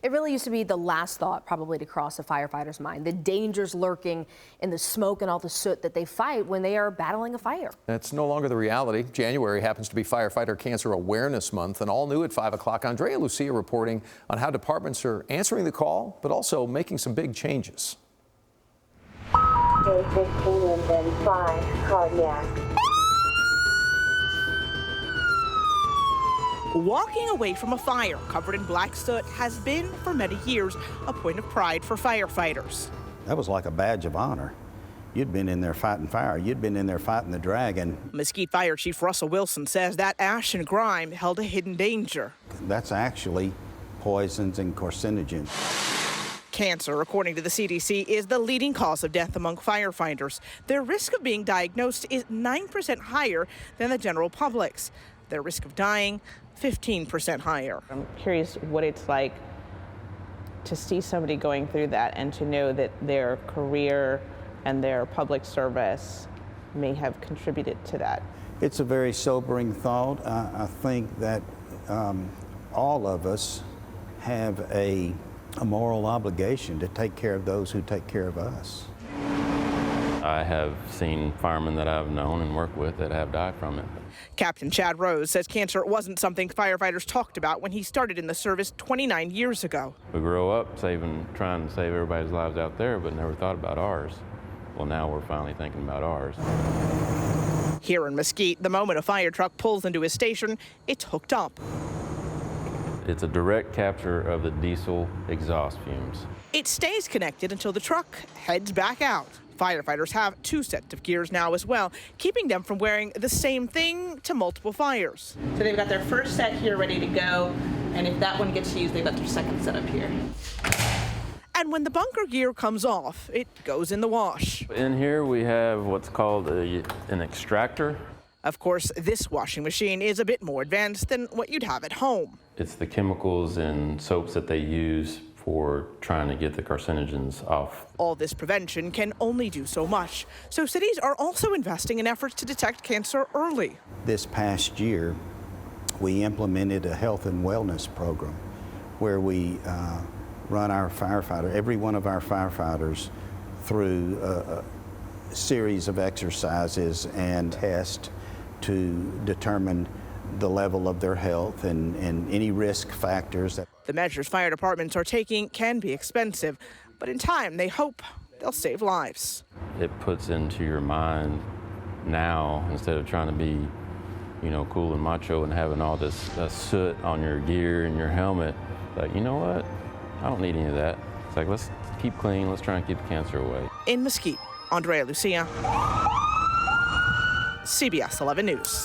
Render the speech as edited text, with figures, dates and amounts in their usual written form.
It really used to be the last thought probably to cross a firefighter's mind, the dangers lurking in the smoke and all the soot that they fight when they are battling a fire. That's no longer the reality. January happens to be Firefighter Cancer Awareness Month, and all new at 5 o'clock, Andrea Lucia reporting on how departments are answering the call, but also making some big changes. Day 15 and then 5, cardiac. Walking away from a fire covered in black soot has been, for many years, a point of pride for firefighters. That was like a badge of honor. You'd been in there fighting fire. You'd been in there fighting the dragon. Mesquite Fire Chief Russell Wilson says that ash and grime held a hidden danger. That's actually poisons and carcinogens. Cancer, according to the CDC, is the leading cause of death among firefighters. Their risk of being diagnosed is 9% higher than the general public's. Their risk of dying, 15% higher. I'm curious what it's like to see somebody going through that and to know that their career and their public service may have contributed to that. It's a very sobering thought. I think that all of us have a moral obligation to take care of those who take care of us. I have seen firemen that I've known and worked with that have died from it. Captain Chad Rose says cancer wasn't something firefighters talked about when he started in the service 29 years ago. We grew up trying to save everybody's lives out there, but never thought about ours. Well, now we're finally thinking about ours. Here in Mesquite, the moment a fire truck pulls into his station, it's hooked up. It's a direct capture of the diesel exhaust fumes. It stays connected until the truck heads back out. Firefighters have 2 sets of gears now as well, keeping them from wearing the same thing to multiple fires. So they've got their first set here ready to go, and if that one gets used, they've got their second set up here. And when the bunker gear comes off, it goes in the wash. In here we have what's called an extractor. Of course, this washing machine is a bit more advanced than what you'd have at home. It's the chemicals and soaps that they use for trying to get the carcinogens off. All this prevention can only do so much, so cities are also investing in efforts to detect cancer early. This past year, we implemented a health and wellness program where we run every one of our firefighters through a series of exercises and tests to determine the level of their health and any risk factors. The measures fire departments are taking can be expensive, but in time they hope they'll save lives. It puts into your mind now, instead of trying to be, cool and macho and having all this soot on your gear and your helmet, like, you know what? I don't need any of that. It's like, let's keep clean, let's try and keep the cancer away. In Mesquite, Andrea Lucia, CBS 11 News.